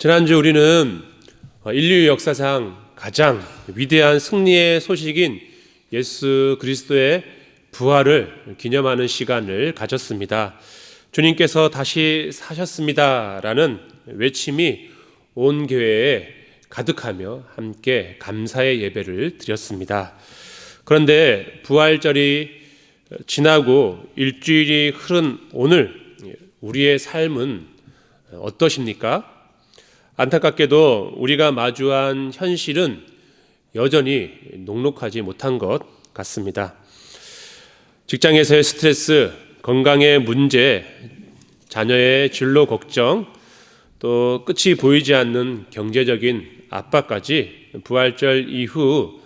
지난주 우리는 인류 역사상 가장 위대한 승리의 소식인 예수 그리스도의 부활을 기념하는 시간을 가졌습니다. 주님께서 다시 사셨습니다라는 외침이 온 교회에 가득하며 함께 감사의 예배를 드렸습니다. 그런데 부활절이 지나고 일주일이 흐른 오늘 우리의 삶은 어떠십니까? 안타깝게도 우리가 마주한 현실은 여전히 녹록하지 못한 것 같습니다. 직장에서의 스트레스, 건강의 문제, 자녀의 진로 걱정, 또 끝이 보이지 않는 경제적인 압박까지 부활절 이후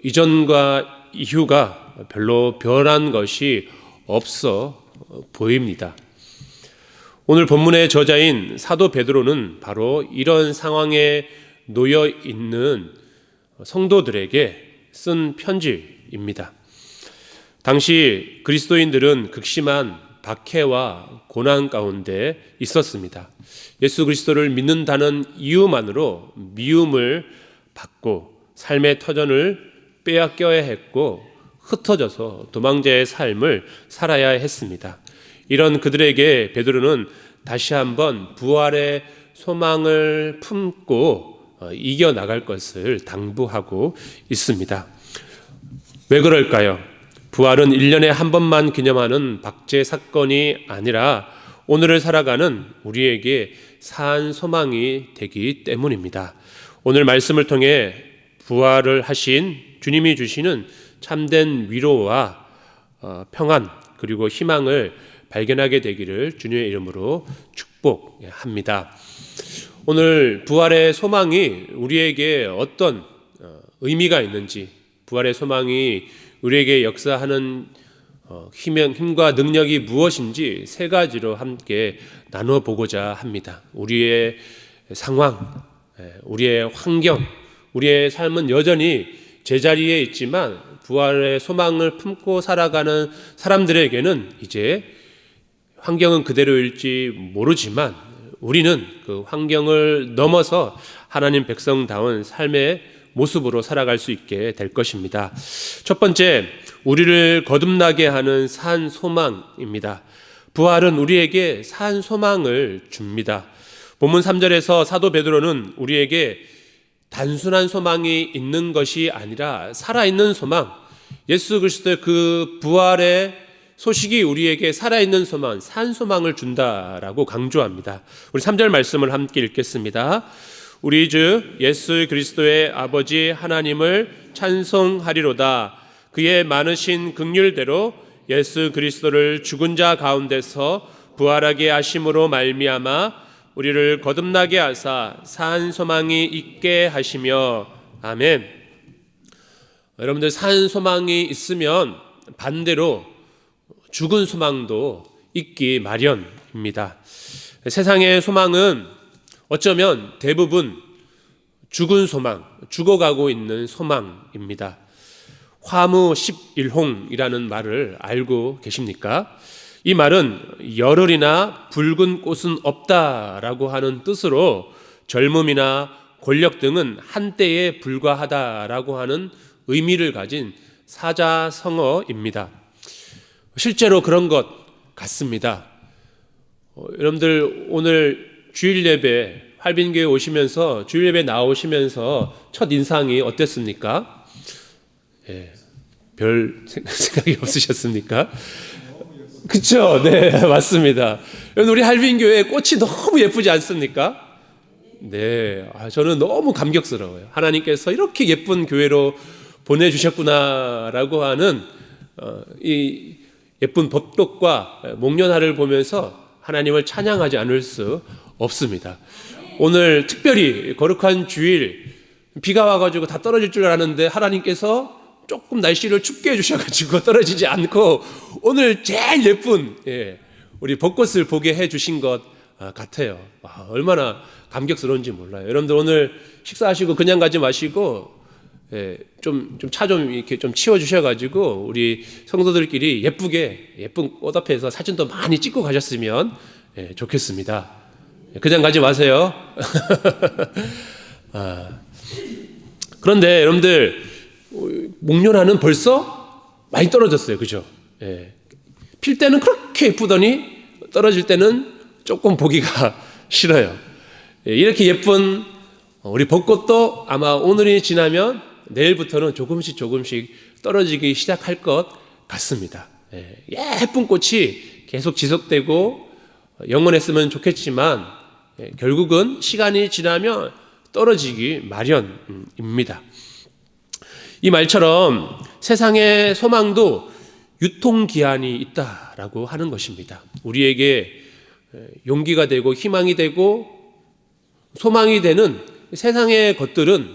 이전과 이후가 별로 변한 것이 없어 보입니다. 오늘 본문의 저자인 사도 베드로는 바로 이런 상황에 놓여 있는 성도들에게 쓴 편지입니다. 당시 그리스도인들은 극심한 박해와 고난 가운데 있었습니다. 예수 그리스도를 믿는다는 이유만으로 미움을 받고 삶의 터전을 빼앗겨야 했고 흩어져서 도망자의 삶을 살아야 했습니다. 이런 그들에게 베드로는 다시 한번 부활의 소망을 품고 이겨나갈 것을 당부하고 있습니다. 왜 그럴까요? 부활은 1년에 한 번만 기념하는 박제 사건이 아니라 오늘을 살아가는 우리에게 산 소망이 되기 때문입니다. 오늘 말씀을 통해 부활을 하신 주님이 주시는 참된 위로와 평안 그리고 희망을 발견하게 되기를 주님의 이름으로 축복합니다. 오늘 부활의 소망이 우리에게 어떤 의미가 있는지, 부활의 소망이 우리에게 역사하는 힘과 능력이 무엇인지 세 가지로 함께 나누어 보고자 합니다. 우리의 상황, 우리의 환경, 우리의 삶은 여전히 제자리에 있지만 부활의 소망을 품고 살아가는 사람들에게는 이제 환경은 그대로일지 모르지만 우리는 그 환경을 넘어서 하나님 백성다운 삶의 모습으로 살아갈 수 있게 될 것입니다. 첫 번째, 우리를 거듭나게 하는 산 소망입니다. 부활은 우리에게 산 소망을 줍니다. 본문 3절에서 사도 베드로는 우리에게 단순한 소망이 있는 것이 아니라 살아있는 소망, 예수 그리스도의 그 부활의 소식이 우리에게 살아있는 소망, 산 소망을 준다라고 강조합니다. 우리 3절 말씀을 함께 읽겠습니다. 우리 주 예수 그리스도의 아버지 하나님을 찬송하리로다. 그의 많으신 긍휼대로 예수 그리스도를 죽은 자 가운데서 부활하게 하심으로 말미암아 우리를 거듭나게 하사 산 소망이 있게 하시며 아멘. 여러분들 산 소망이 있으면 반대로 죽은 소망도 있기 마련입니다. 세상의 소망은 어쩌면 대부분 죽은 소망, 죽어가고 있는 소망입니다. 화무 11홍이라는 말을 알고 계십니까? 이 말은 열흘이나 붉은 꽃은 없다라고 하는 뜻으로 젊음이나 권력 등은 한때에 불과하다라고 하는 의미를 가진 사자성어입니다. 실제로 그런 것 같습니다. 여러분들 오늘 주일 예배 활빈교회 오시면서 주일 예배 나오시면서 첫 인상이 어땠습니까? 별 생각이 없으셨습니까? 그렇죠? 네, 맞습니다. 여러분 우리 할빈교회 꽃이 너무 예쁘지 않습니까? 네, 저는 너무 감격스러워요. 하나님께서 이렇게 예쁜 교회로 보내주셨구나라고 하는 이 예쁜 법독과 목련화를 보면서 하나님을 찬양하지 않을 수 없습니다. 오늘 특별히 거룩한 주일 비가 와가지고 다 떨어질 줄 알았는데 하나님께서 조금 날씨를 춥게 해주셔가지고 떨어지지 않고 오늘 제일 예쁜 우리 벚꽃을 보게 해주신 것 같아요. 얼마나 감격스러운지 몰라요. 여러분들 오늘 식사하시고 그냥 가지 마시고 좀 차 좀 이렇게 좀 치워주셔가지고 우리 성도들끼리 예쁘게 예쁜 꽃 앞에서 사진도 많이 찍고 가셨으면 좋겠습니다. 그냥 가지 마세요. 그런데 여러분들, 목련화는 벌써 많이 떨어졌어요. 그죠? 예. 필 때는 그렇게 예쁘더니 떨어질 때는 조금 보기가 싫어요. 예. 이렇게 예쁜 우리 벚꽃도 아마 오늘이 지나면 내일부터는 조금씩 떨어지기 시작할 것 같습니다. 예. 예쁜 꽃이 계속 지속되고 영원했으면 좋겠지만 결국은 시간이 지나면 떨어지기 마련입니다. 이 말처럼 세상의 소망도 유통기한이 있다라고 하는 것입니다. 우리에게 용기가 되고 희망이 되고 소망이 되는 세상의 것들은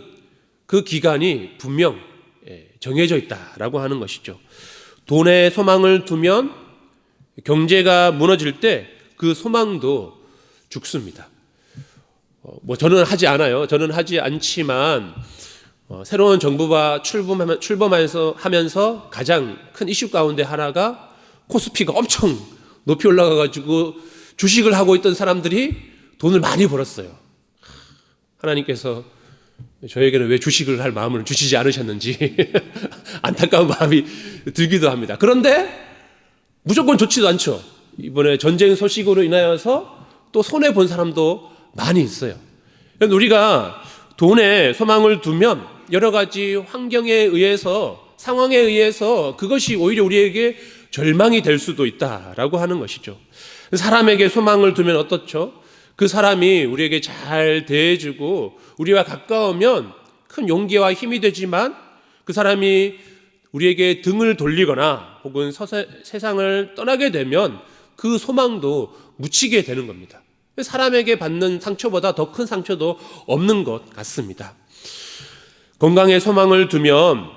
그 기간이 분명 정해져 있다라고 하는 것이죠. 돈에 소망을 두면 경제가 무너질 때 그 소망도 죽습니다. 저는 하지 않아요. 저는 하지 않지만 새로운 정부가 출범하면서 가장 큰 이슈 가운데 하나가 코스피가 엄청 높이 올라가가지고 주식을 하고 있던 사람들이 돈을 많이 벌었어요. 하나님께서 저에게는 왜 주식을 할 마음을 주시지 않으셨는지 안타까운 마음이 들기도 합니다. 그런데 무조건 좋지도 않죠. 이번에 전쟁 소식으로 인하여서 또 손해 본 사람도 많이 있어요. 우리가 돈에 소망을 두면 여러 가지 환경에 의해서, 상황에 의해서 그것이 오히려 우리에게 절망이 될 수도 있다라고 하는 것이죠. 사람에게 소망을 두면 어떻죠? 그 사람이 우리에게 잘 대해주고 우리와 가까우면 큰 용기와 힘이 되지만 그 사람이 우리에게 등을 돌리거나 혹은 세상을 떠나게 되면 그 소망도 묻히게 되는 겁니다. 사람에게 받는 상처보다 더 큰 상처도 없는 것 같습니다. 건강에 소망을 두면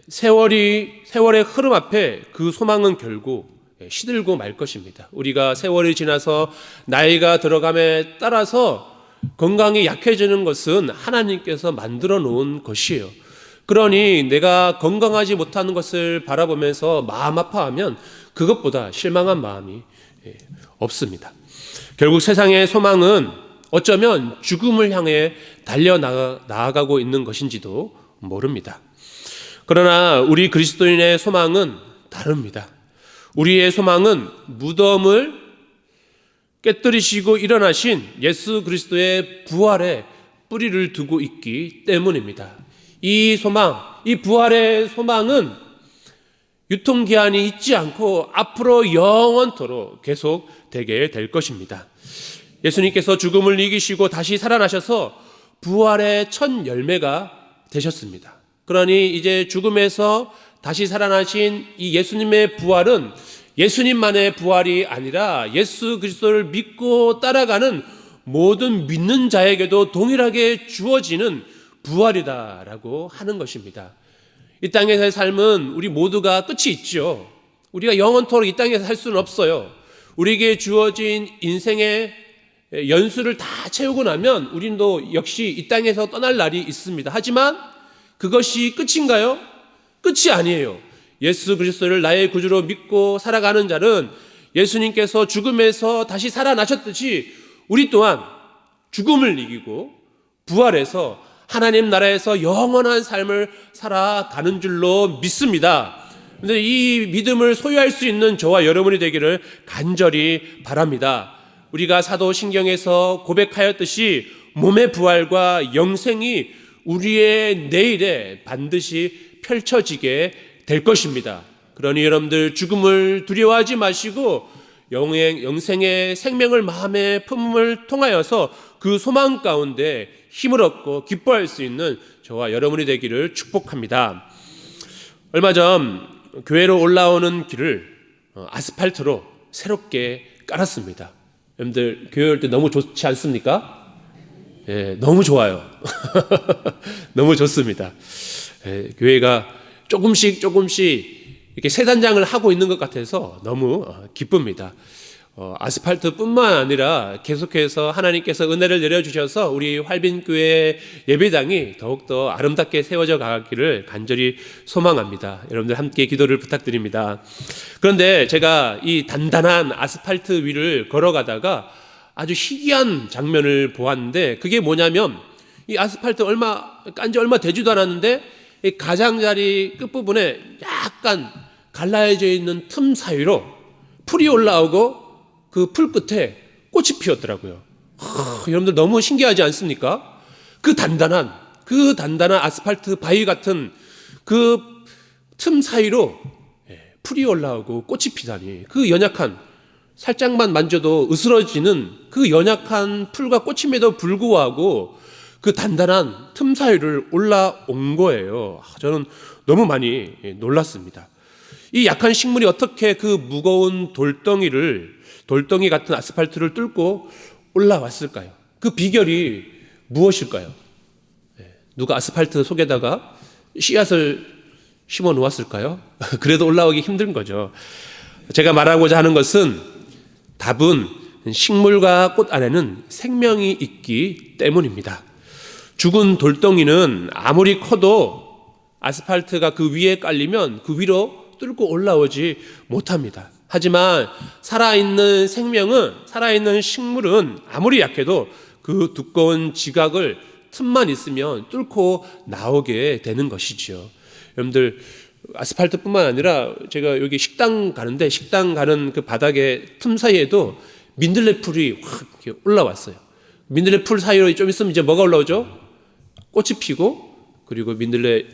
세월의 흐름 앞에 그 소망은 결국 시들고 말 것입니다. 우리가 세월이 지나서 나이가 들어감에 따라서 건강이 약해지는 것은 하나님께서 만들어 놓은 것이에요. 그러니 내가 건강하지 못하는 것을 바라보면서 마음 아파하면 그것보다 실망한 마음이 없습니다. 결국 세상의 소망은 어쩌면 죽음을 향해 달려나아가고 있는 것인지도 모릅니다. 그러나 우리 그리스도인의 소망은 다릅니다. 우리의 소망은 무덤을 깨뜨리시고 일어나신 예수 그리스도의 부활에 뿌리를 두고 있기 때문입니다. 이 소망, 이 부활의 소망은 유통기한이 있지 않고 앞으로 영원토록 계속되게 될 것입니다. 예수님께서 죽음을 이기시고 다시 살아나셔서 부활의 첫 열매가 되셨습니다. 그러니 이제 죽음에서 다시 살아나신 이 예수님의 부활은 예수님만의 부활이 아니라 예수 그리스도를 믿고 따라가는 모든 믿는 자에게도 동일하게 주어지는 부활이다라고 하는 것입니다. 이 땅에서의 삶은 우리 모두가 끝이 있죠. 우리가 영원토록 이 땅에서 살 수는 없어요. 우리에게 주어진 인생의 연수를 다 채우고 나면 우리도 역시 이 땅에서 떠날 날이 있습니다. 하지만 그것이 끝인가요? 끝이 아니에요. 예수 그리스도를 나의 구주로 믿고 살아가는 자는 예수님께서 죽음에서 다시 살아나셨듯이 우리 또한 죽음을 이기고 부활해서 하나님 나라에서 영원한 삶을 살아가는 줄로 믿습니다. 그런데 이 믿음을 소유할 수 있는 저와 여러분이 되기를 간절히 바랍니다. 우리가 사도신경에서 고백하였듯이 몸의 부활과 영생이 우리의 내일에 반드시 펼쳐지게 될 것입니다. 그러니 여러분들 죽음을 두려워하지 마시고 영생의 생명을 마음에 품음을 통하여서 그 소망 가운데 힘을 얻고 기뻐할 수 있는 저와 여러분이 되기를 축복합니다. 얼마 전 교회로 올라오는 길을 아스팔트로 새롭게 깔았습니다. 여러분들 교회 올 때 너무 좋지 않습니까? 예, 너무 좋아요. 너무 좋습니다. 예, 교회가 조금씩 이렇게 세단장을 하고 있는 것 같아서 너무 기쁩니다. 아스팔트뿐만 아니라 계속해서 하나님께서 은혜를 내려주셔서 우리 활빈교회 예배당이 더욱더 아름답게 세워져 가기를 간절히 소망합니다. 여러분들 함께 기도를 부탁드립니다. 그런데 제가 이 단단한 아스팔트 위를 걸어가다가 아주 희귀한 장면을 보았는데, 그게 뭐냐면 이 아스팔트 깐지 얼마 되지도 않았는데 이 가장자리 끝부분에 약간 갈라져 있는 틈 사이로 풀이 올라오고 그 풀 끝에 꽃이 피었더라고요. 여러분들 너무 신기하지 않습니까? 그 단단한 아스팔트 바위 같은 그 틈 사이로 풀이 올라오고 꽃이 피다니, 그 연약한, 살짝만 만져도 으스러지는 그 연약한 풀과 꽃임에도 불구하고 그 단단한 틈 사이를 올라온 거예요. 저는 너무 많이 놀랐습니다. 이 약한 식물이 어떻게 그 무거운 돌덩이 같은 아스팔트를 뚫고 올라왔을까요? 그 비결이 무엇일까요? 누가 아스팔트 속에다가 씨앗을 심어 놓았을까요? 그래도 올라오기 힘든 거죠. 제가 말하고자 하는 것은, 답은 식물과 꽃 안에는 생명이 있기 때문입니다. 죽은 돌덩이는 아무리 커도 아스팔트가 그 위에 깔리면 그 위로 뚫고 올라오지 못합니다. 하지만 살아있는 식물은 아무리 약해도 그 두꺼운 지각을 틈만 있으면 뚫고 나오게 되는 것이지요. 여러분들, 아스팔트뿐만 아니라 제가 여기 식당 가는 그 바닥에 틈 사이에도 민들레 풀이 확 이렇게 올라왔어요. 민들레 풀 사이로 좀 있으면 이제 뭐가 올라오죠? 꽃이 피고, 그리고 민들레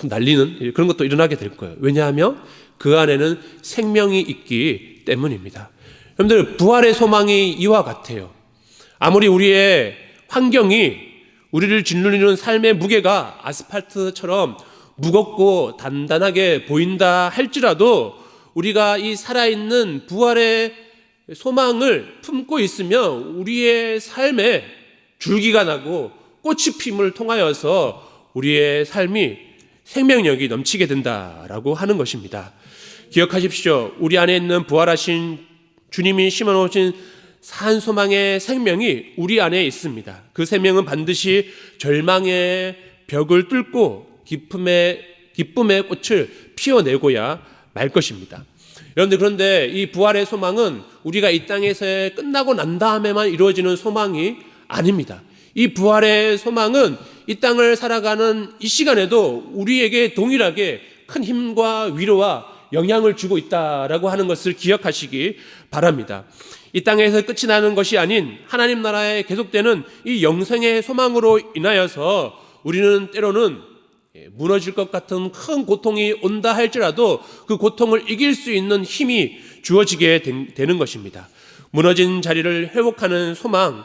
날리는 그런 것도 일어나게 될 거예요. 왜냐하면 그 안에는 생명이 있기 때문입니다. 여러분들, 부활의 소망이 이와 같아요. 아무리 우리의 환경이, 우리를 짓누르는 삶의 무게가 아스팔트처럼 무겁고 단단하게 보인다 할지라도, 우리가 이 살아있는 부활의 소망을 품고 있으면 우리의 삶에 줄기가 나고 꽃이 핌을 통하여서 우리의 삶이 생명력이 넘치게 된다라고 하는 것입니다. 기억하십시오. 우리 안에 있는 부활하신 주님이 심어놓으신 산 소망의 생명이 우리 안에 있습니다. 그 생명은 반드시 절망의 벽을 뚫고 기쁨의 꽃을 피워내고야 말 것입니다. 여러분들, 그런데 이 부활의 소망은 우리가 이 땅에서 끝나고 난 다음에만 이루어지는 소망이 아닙니다. 이 부활의 소망은 이 땅을 살아가는 이 시간에도 우리에게 동일하게 큰 힘과 위로와 영향을 주고 있다라고 하는 것을 기억하시기 바랍니다. 이 땅에서 끝이 나는 것이 아닌 하나님 나라에 계속되는 이 영생의 소망으로 인하여서 우리는 때로는 무너질 것 같은 큰 고통이 온다 할지라도 그 고통을 이길 수 있는 힘이 주어지게 되는 것입니다. 무너진 자리를 회복하는 소망,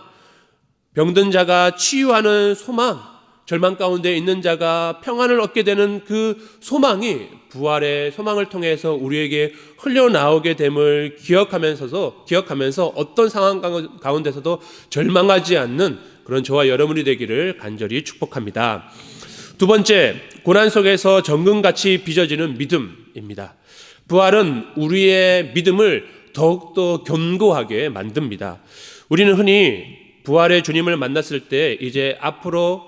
병든 자가 치유하는 소망, 절망 가운데 있는 자가 평안을 얻게 되는 그 소망이 부활의 소망을 통해서 우리에게 흘러나오게 됨을 기억하면서 어떤 상황 가운데서도 절망하지 않는 그런 저와 여러분이 되기를 간절히 축복합니다. 두 번째, 고난 속에서 정금같이 빚어지는 믿음입니다. 부활은 우리의 믿음을 더욱더 견고하게 만듭니다. 우리는 흔히 부활의 주님을 만났을 때 이제 앞으로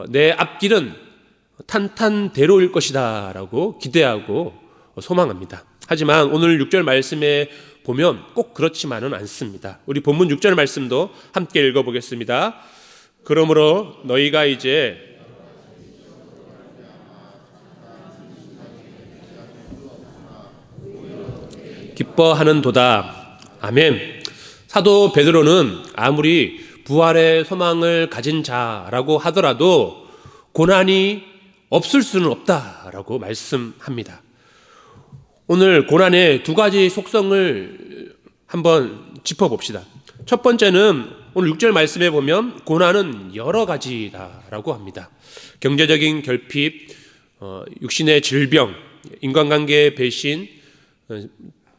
내 앞길은 탄탄대로일 것이다 라고 기대하고 소망합니다. 하지만 오늘 6절 말씀에 보면 꼭 그렇지만은 않습니다. 우리 본문 6절 말씀도 함께 읽어보겠습니다. 그러므로 너희가 이제 기뻐하는도다. 아멘. 사도 베드로는 아무리 부활의 소망을 가진 자라고 하더라도 고난이 없을 수는 없다라고 말씀합니다. 오늘 고난의 두 가지 속성을 한번 짚어봅시다. 첫 번째는 오늘 6절 말씀에 보면 고난은 여러 가지다라고 합니다. 경제적인 결핍, 육신의 질병, 인간관계의 배신,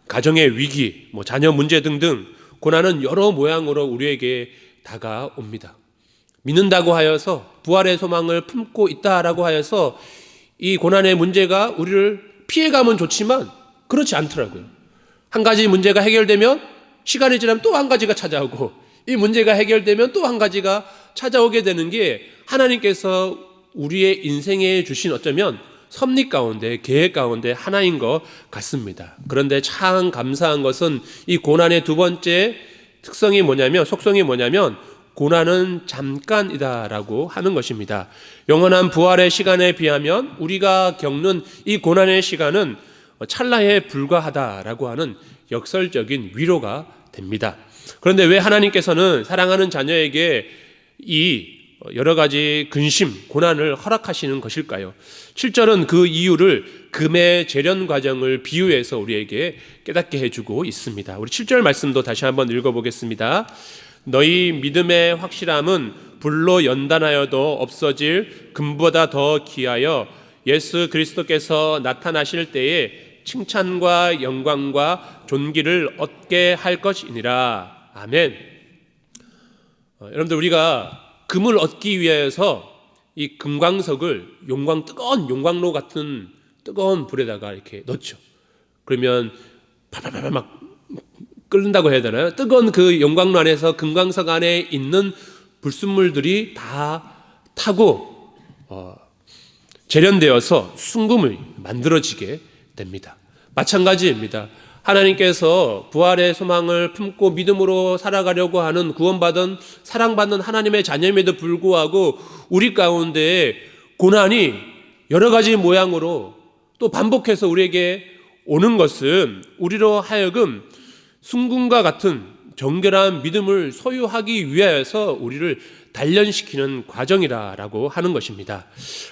가정의 위기, 자녀 문제 등등 고난은 여러 모양으로 우리에게 다가옵니다. 믿는다고 하여서 부활의 소망을 품고 있다라고 하여서 이 고난의 문제가 우리를 피해가면 좋지만 그렇지 않더라고요. 한 가지 문제가 해결되면 시간이 지나면 또 한 가지가 찾아오고, 이 문제가 해결되면 또 한 가지가 찾아오게 되는 게 하나님께서 우리의 인생에 주신 어쩌면 섭리 가운데, 계획 가운데 하나인 것 같습니다. 그런데 참 감사한 것은 이 고난의 두 번째 특성이 뭐냐면, 속성이 뭐냐면 고난은 잠깐이다라고 하는 것입니다. 영원한 부활의 시간에 비하면 우리가 겪는 이 고난의 시간은 찰나에 불과하다라고 하는 역설적인 위로가 됩니다. 그런데 왜 하나님께서는 사랑하는 자녀에게 이 여러 가지 근심, 고난을 허락하시는 것일까요? 7절은 그 이유를 금의 재련 과정을 비유해서 우리에게 깨닫게 해주고 있습니다. 우리 7절 말씀도 다시 한번 읽어보겠습니다. 너희 믿음의 확실함은 불로 연단하여도 없어질 금보다 더 귀하여 예수 그리스도께서 나타나실 때에 칭찬과 영광과 존귀를 얻게 할 것이니라. 아멘. 여러분들, 우리가 금을 얻기 위해서 이 금광석을 뜨거운 용광로 같은 뜨거운 불에다가 이렇게 넣죠. 그러면 팔팔팔 막 끓는다고 해야 되나요? 뜨거운 그 용광로 안에서 금광석 안에 있는 불순물들이 다 타고 재련되어서 순금을 만들어지게 됩니다. 마찬가지입니다. 하나님께서 부활의 소망을 품고 믿음으로 살아가려고 하는 구원받은 사랑받는 하나님의 자녀임에도 불구하고 우리 가운데 고난이 여러 가지 모양으로 또 반복해서 우리에게 오는 것은 우리로 하여금 순금과 같은 정결한 믿음을 소유하기 위해서 우리를 단련시키는 과정이라고 하는 것입니다.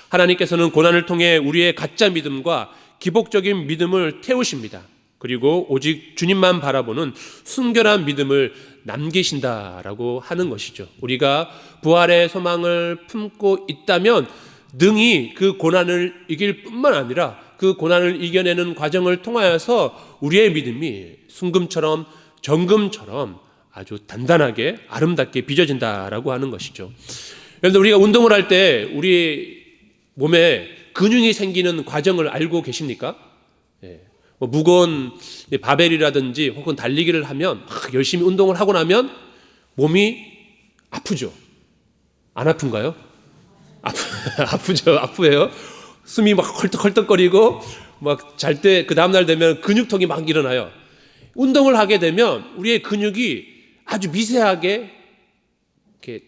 하나님께서는 고난을 통해 우리의 가짜 믿음과 기복적인 믿음을 태우십니다. 그리고 오직 주님만 바라보는 순결한 믿음을 남기신다라고 하는 것이죠. 우리가 부활의 소망을 품고 있다면 능히 그 고난을 이길 뿐만 아니라 그 고난을 이겨내는 과정을 통하여서 우리의 믿음이 순금처럼 정금처럼 아주 단단하게 아름답게 빚어진다라고 하는 것이죠. 여러분, 우리가 운동을 할 때 우리 몸에 근육이 생기는 과정을 알고 계십니까? 무거운 바벨이라든지 혹은 달리기를 하면 막 열심히 운동을 하고 나면 몸이 아프죠. 안 아픈가요? 아프죠. 아프해요. 숨이 막 헐떡헐떡거리고 막 잘 때 그 다음날 되면 근육통이 막 일어나요. 운동을 하게 되면 우리의 근육이 아주 미세하게 이렇게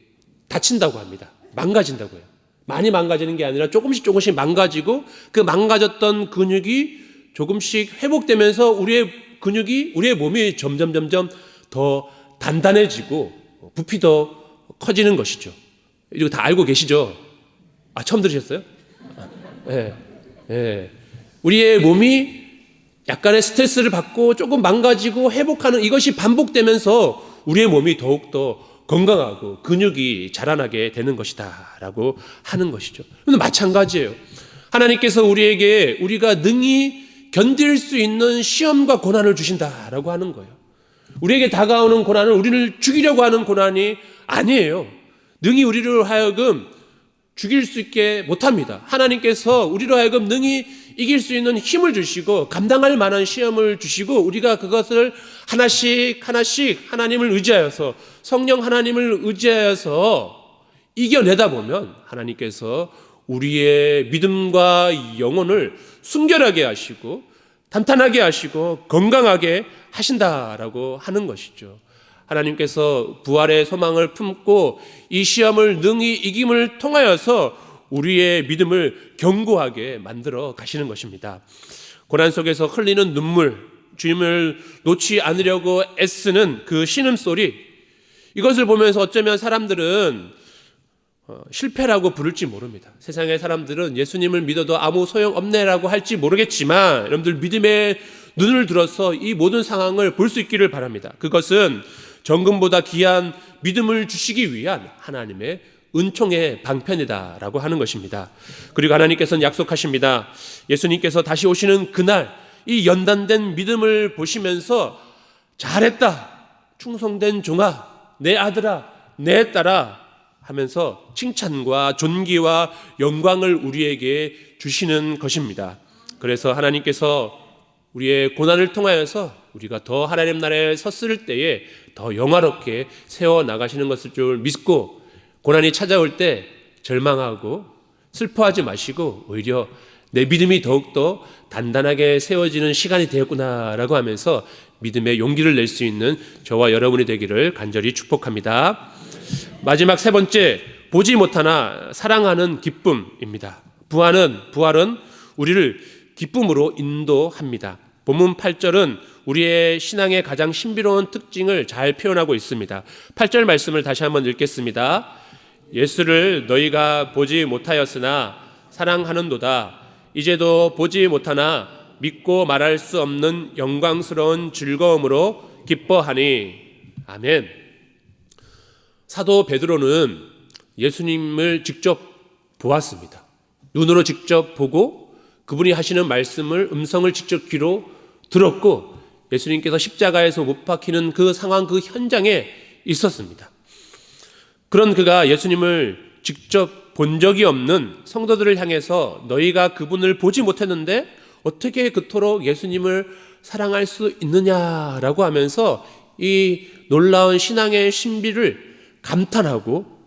다친다고 합니다. 망가진다고 해요. 많이 망가지는 게 아니라 조금씩 망가지고 그 망가졌던 근육이 조금씩 회복되면서 우리의 몸이 점점 더 단단해지고 부피 더 커지는 것이죠. 이거 다 알고 계시죠? 처음 들으셨어요? 네. 우리의 몸이 약간의 스트레스를 받고 조금 망가지고 회복하는 이것이 반복되면서 우리의 몸이 더욱더 건강하고 근육이 자라나게 되는 것이다 라고 하는 것이죠. 근데 마찬가지예요. 하나님께서 우리에게 우리가 능히 견딜 수 있는 시험과 고난을 주신다라고 하는 거예요. 우리에게 다가오는 고난은 우리를 죽이려고 하는 고난이 아니에요. 능히 우리를 하여금 죽일 수 있게 못합니다. 하나님께서 우리로 하여금 능히 이길 수 있는 힘을 주시고 감당할 만한 시험을 주시고 우리가 그것을 하나씩 하나님을 의지하여서 성령 하나님을 의지하여서 이겨내다 보면 하나님께서 우리의 믿음과 영혼을 순결하게 하시고 단단하게 하시고 건강하게 하신다라고 하는 것이죠. 하나님께서 부활의 소망을 품고 이 시험을 능히 이김을 통하여서 우리의 믿음을 견고하게 만들어 가시는 것입니다. 고난 속에서 흘리는 눈물, 주님을 놓지 않으려고 애쓰는 그 신음소리, 이것을 보면서 어쩌면 사람들은 실패라고 부를지 모릅니다. 세상의 사람들은 예수님을 믿어도 아무 소용없네라고 할지 모르겠지만 여러분들 믿음의 눈을 들어서 이 모든 상황을 볼 수 있기를 바랍니다. 그것은 정금보다 귀한 믿음을 주시기 위한 하나님의 은총의 방편이다라고 하는 것입니다. 그리고 하나님께서는 약속하십니다. 예수님께서 다시 오시는 그날 이 연단된 믿음을 보시면서 잘했다, 충성된 종아, 내 아들아, 내 딸아 하면서 칭찬과 존귀와 영광을 우리에게 주시는 것입니다. 그래서 하나님께서 우리의 고난을 통하여서 우리가 더 하나님 나라에 섰을 때에 더 영화롭게 세워나가시는 것을 줄 믿고 고난이 찾아올 때 절망하고 슬퍼하지 마시고 오히려 내 믿음이 더욱더 단단하게 세워지는 시간이 되었구나라고 하면서 믿음의 용기를 낼 수 있는 저와 여러분이 되기를 간절히 축복합니다. 마지막 세 번째, 보지 못하나 사랑하는 기쁨입니다. 부활은 우리를 기쁨으로 인도합니다. 본문 8절은 우리의 신앙의 가장 신비로운 특징을 잘 표현하고 있습니다. 8절 말씀을 다시 한번 읽겠습니다. 예수를 너희가 보지 못하였으나 사랑하는도다. 이제도 보지 못하나 믿고 말할 수 없는 영광스러운 즐거움으로 기뻐하니. 아멘. 사도 베드로는 예수님을 직접 보았습니다. 눈으로 직접 보고 그분이 하시는 말씀을 음성을 직접 귀로 들었고 예수님께서 십자가에서 못 박히는 그 상황, 그 현장에 있었습니다. 그런 그가 예수님을 직접 본 적이 없는 성도들을 향해서 너희가 그분을 보지 못했는데 어떻게 그토록 예수님을 사랑할 수 있느냐라고 하면서 이 놀라운 신앙의 신비를 감탄하고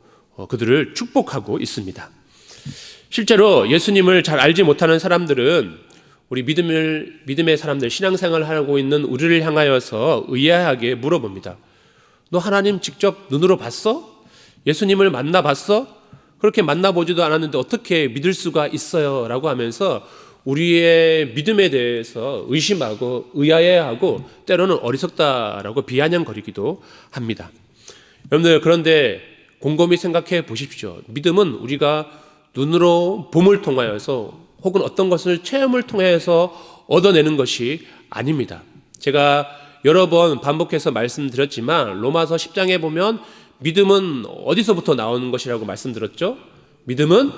그들을 축복하고 있습니다. 실제로 예수님을 잘 알지 못하는 사람들은 우리 믿음의 사람들, 신앙생활을 하고 있는 우리를 향하여서 의아하게 물어봅니다. 너 하나님 직접 눈으로 봤어? 예수님을 만나봤어? 그렇게 만나보지도 않았는데 어떻게 믿을 수가 있어요? 라고 하면서 우리의 믿음에 대해서 의심하고 의아해하고 때로는 어리석다라고 비아냥거리기도 합니다. 여러분들, 그런데 곰곰이 생각해 보십시오. 믿음은 우리가 눈으로 봄을 통하여서 혹은 어떤 것을 체험을 통해서 얻어내는 것이 아닙니다. 제가 여러 번 반복해서 말씀드렸지만 로마서 10장에 보면 믿음은 어디서부터 나오는 것이라고 말씀드렸죠? 믿음은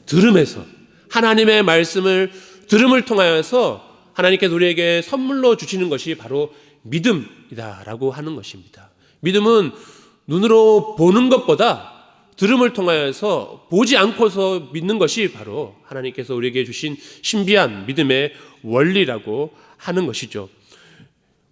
들음에서, 하나님의 말씀을 들음을 통하여서 하나님께서 우리에게 선물로 주시는 것이 바로 믿음이다라고 하는 것입니다. 믿음은 눈으로 보는 것보다 들음을 통하여서 보지 않고서 믿는 것이 바로 하나님께서 우리에게 주신 신비한 믿음의 원리라고 하는 것이죠.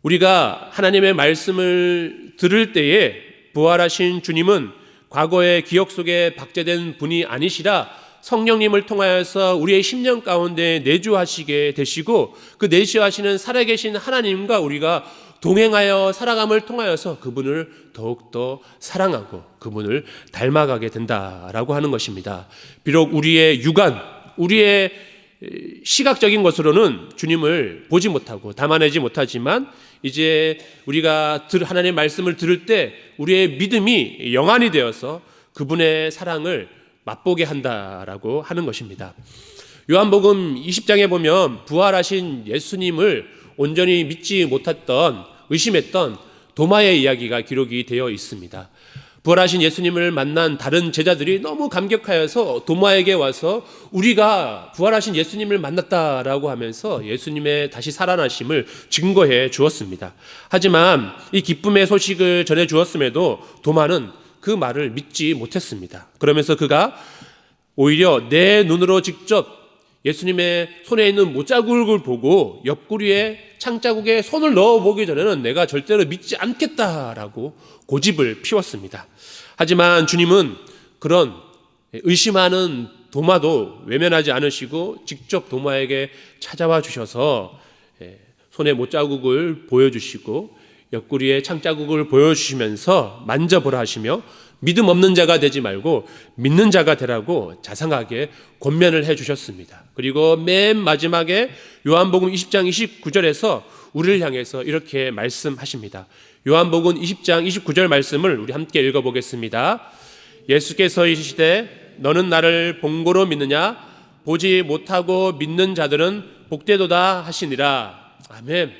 우리가 하나님의 말씀을 들을 때에 부활하신 주님은 과거의 기억 속에 박제된 분이 아니시라 성령님을 통하여서 우리의 심령 가운데 내주하시게 되시고 그 내주하시는 살아계신 하나님과 우리가 동행하여 살아감을 통하여서 그분을 더욱더 사랑하고 그분을 닮아가게 된다라고 하는 것입니다. 비록 우리의 육안, 우리의 시각적인 것으로는 주님을 보지 못하고 담아내지 못하지만 이제 우리가 하나님의 말씀을 들을 때 우리의 믿음이 영안이 되어서 그분의 사랑을 맛보게 한다라고 하는 것입니다. 요한복음 20장에 보면 부활하신 예수님을 온전히 믿지 못했던, 의심했던 도마의 이야기가 기록이 되어 있습니다. 부활하신 예수님을 만난 다른 제자들이 너무 감격하여서 도마에게 와서 우리가 부활하신 예수님을 만났다라고 하면서 예수님의 다시 살아나심을 증거해 주었습니다. 하지만 이 기쁨의 소식을 전해 주었음에도 도마는 그 말을 믿지 못했습니다. 그러면서 그가 오히려 내 눈으로 직접 예수님의 손에 있는 못자국을 보고 옆구리에 창자국에 손을 넣어보기 전에는 내가 절대로 믿지 않겠다라고 고집을 피웠습니다. 하지만 주님은 그런 의심하는 도마도 외면하지 않으시고 직접 도마에게 찾아와 주셔서 손에 못자국을 보여주시고 옆구리에 창자국을 보여주시면서 만져보라 하시며 믿음 없는 자가 되지 말고 믿는 자가 되라고 자상하게 권면을 해주셨습니다. 그리고 맨 마지막에 요한복음 20장 29절에서 우리를 향해서 이렇게 말씀하십니다. 요한복음 20장 29절 말씀을 우리 함께 읽어보겠습니다. 예수께서 이르시되 너는 나를 본고로 믿느냐? 보지 못하고 믿는 자들은 복되도다 하시니라. 아멘.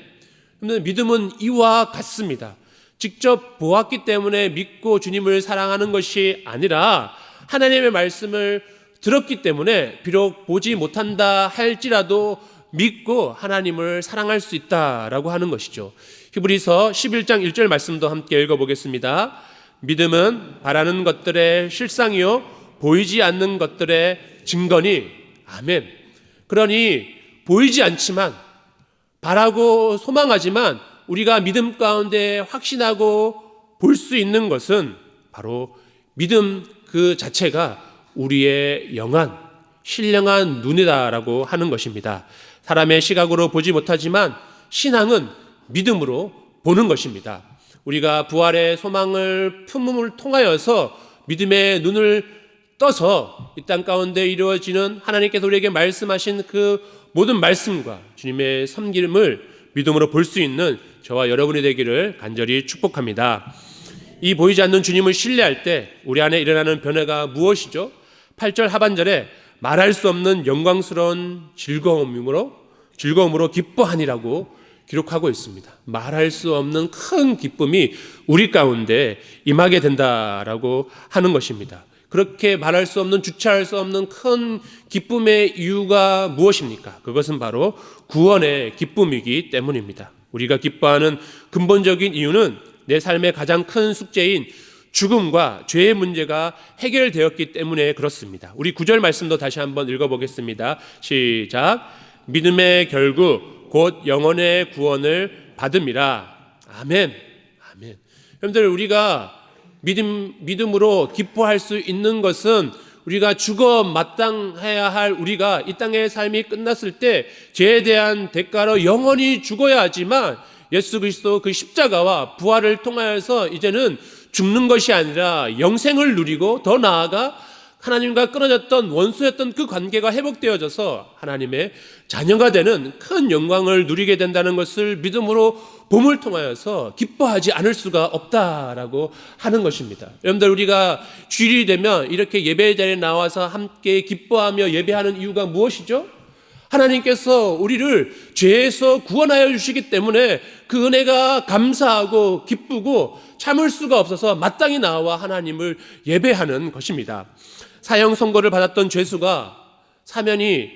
믿음은 이와 같습니다. 직접 보았기 때문에 믿고 주님을 사랑하는 것이 아니라 하나님의 말씀을 들었기 때문에 비록 보지 못한다 할지라도 믿고 하나님을 사랑할 수 있다라고 하는 것이죠. 히브리서 11장 1절 말씀도 함께 읽어보겠습니다. 믿음은 바라는 것들의 실상이요 보이지 않는 것들의 증거니. 아멘. 그러니 보이지 않지만 바라고 소망하지만 우리가 믿음 가운데 확신하고 볼 수 있는 것은 바로 믿음 그 자체가 우리의 영안, 신령한 눈이다라고 하는 것입니다. 사람의 시각으로 보지 못하지만 신앙은 믿음으로 보는 것입니다. 우리가 부활의 소망을 품음을 통하여서 믿음의 눈을 떠서 이 땅 가운데 이루어지는 하나님께서 우리에게 말씀하신 그 모든 말씀과 주님의 섬김을 믿음으로 볼 수 있는 저와 여러분이 되기를 간절히 축복합니다. 이 보이지 않는 주님을 신뢰할 때 우리 안에 일어나는 변화가 무엇이죠? 8절 하반절에 말할 수 없는 영광스러운 즐거움으로 기뻐하니라고 기록하고 있습니다. 말할 수 없는 큰 기쁨이 우리 가운데 임하게 된다라고 하는 것입니다. 그렇게 말할 수 없는, 주체할 수 없는 큰 기쁨의 이유가 무엇입니까? 그것은 바로 구원의 기쁨이기 때문입니다. 우리가 기뻐하는 근본적인 이유는 내 삶의 가장 큰 숙제인 죽음과 죄의 문제가 해결되었기 때문에 그렇습니다. 우리 9절 말씀도 다시 한번 읽어보겠습니다. 시작. 믿음의 결국 곧 영혼의 구원을 받음이라. 아멘. 아멘. 여러분들, 우리가 믿음으로 기뻐할 수 있는 것은 우리가 죽어 마땅해야 할 우리가 이 땅의 삶이 끝났을 때 죄에 대한 대가로 영원히 죽어야 하지만 예수 그리스도 그 십자가와 부활을 통하여서 이제는 죽는 것이 아니라 영생을 누리고 더 나아가 하나님과 끊어졌던 원수였던 그 관계가 회복되어져서 하나님의 자녀가 되는 큰 영광을 누리게 된다는 것을 믿음으로 봄을 통하여서 기뻐하지 않을 수가 없다라고 하는 것입니다. 여러분들, 우리가 주일이 되면 이렇게 예배 자리에 나와서 함께 기뻐하며 예배하는 이유가 무엇이죠? 하나님께서 우리를 죄에서 구원하여 주시기 때문에 그 은혜가 감사하고 기쁘고 참을 수가 없어서 마땅히 나와 하나님을 예배하는 것입니다. 사형 선고를 받았던 죄수가 사면이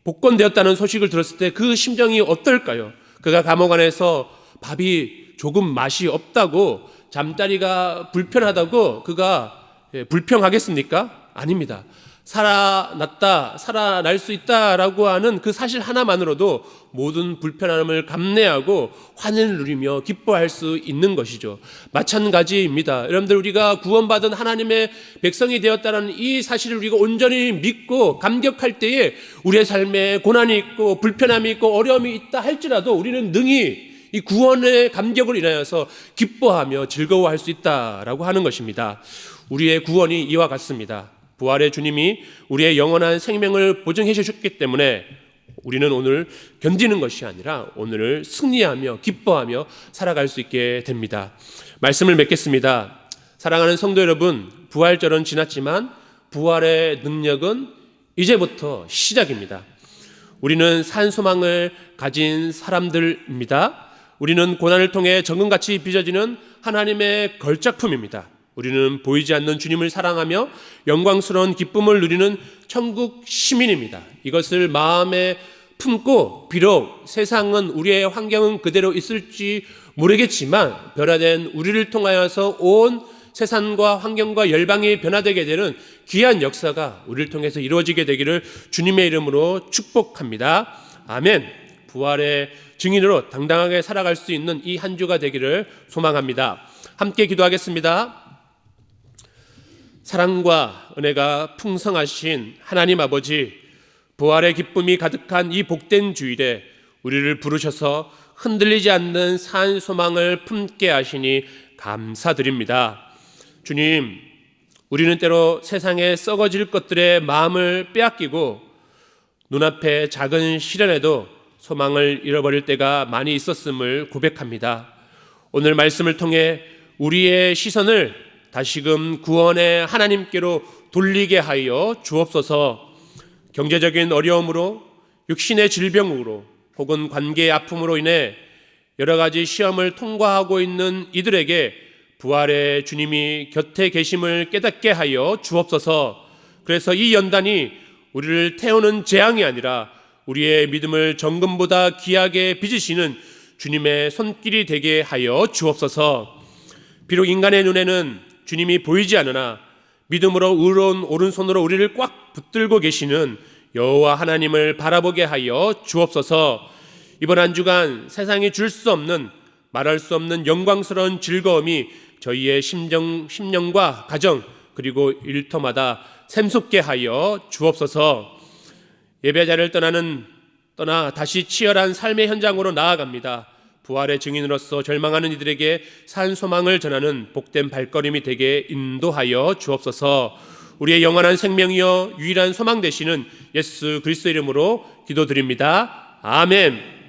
복권되었다는 소식을 들었을 때 그 심정이 어떨까요? 그가 감옥 안에서 밥이 조금 맛이 없다고, 잠자리가 불편하다고 그가 불평하겠습니까? 아닙니다. 살아날 수 있다라고 하는 그 사실 하나만으로도 모든 불편함을 감내하고 환희를 누리며 기뻐할 수 있는 것이죠. 마찬가지입니다. 여러분들, 우리가 구원받은 하나님의 백성이 되었다는 이 사실을 우리가 온전히 믿고 감격할 때에 우리의 삶에 고난이 있고 불편함이 있고 어려움이 있다 할지라도 우리는 능히 이 구원의 감격을 인하여서 기뻐하며 즐거워할 수 있다라고 하는 것입니다. 우리의 구원이 이와 같습니다. 부활의 주님이 우리의 영원한 생명을 보증해 주셨기 때문에 우리는 오늘 견디는 것이 아니라 오늘을 승리하며 기뻐하며 살아갈 수 있게 됩니다. 말씀을 맺겠습니다. 사랑하는 성도 여러분, 부활절은 지났지만 부활의 능력은 이제부터 시작입니다. 우리는 산 소망을 가진 사람들입니다. 우리는 고난을 통해 정금같이 빚어지는 하나님의 걸작품입니다. 우리는 보이지 않는 주님을 사랑하며 영광스러운 기쁨을 누리는 천국 시민입니다. 이것을 마음에 품고 비록 세상은 우리의 환경은 그대로 있을지 모르겠지만 변화된 우리를 통하여서 온 세상과 환경과 열방이 변화되게 되는 귀한 역사가 우리를 통해서 이루어지게 되기를 주님의 이름으로 축복합니다. 아멘. 부활의 증인으로 당당하게 살아갈 수 있는 이 한 주가 되기를 소망합니다. 함께 기도하겠습니다. 사랑과 은혜가 풍성하신 하나님 아버지, 부활의 기쁨이 가득한 이 복된 주일에 우리를 부르셔서 흔들리지 않는 산 소망을 품게 하시니 감사드립니다. 주님, 우리는 때로 세상에 썩어질 것들의 마음을 빼앗기고 눈앞에 작은 시련에도 소망을 잃어버릴 때가 많이 있었음을 고백합니다. 오늘 말씀을 통해 우리의 시선을 다시금 구원의 하나님께로 돌리게 하여 주옵소서. 경제적인 어려움으로, 육신의 질병으로 혹은 관계의 아픔으로 인해 여러 가지 시험을 통과하고 있는 이들에게 부활의 주님이 곁에 계심을 깨닫게 하여 주옵소서. 그래서 이 연단이 우리를 태우는 재앙이 아니라 우리의 믿음을 정금보다 귀하게 빚으시는 주님의 손길이 되게 하여 주옵소서. 비록 인간의 눈에는 주님이 보이지 않으나 믿음으로 의로운 오른손으로 우리를 꽉 붙들고 계시는 여호와 하나님을 바라보게 하여 주옵소서. 이번 한 주간 세상이 줄 수 없는, 말할 수 없는 영광스러운 즐거움이 저희의 심령과 가정 그리고 일터마다 샘솟게 하여 주옵소서. 예배자를 떠나 다시 치열한 삶의 현장으로 나아갑니다. 부활의 증인으로서 절망하는 이들에게 산 소망을 전하는 복된 발걸음이 되게 인도하여 주옵소서. 우리의 영원한 생명이여 유일한 소망 되시는 예수 그리스도 이름으로 기도드립니다. 아멘.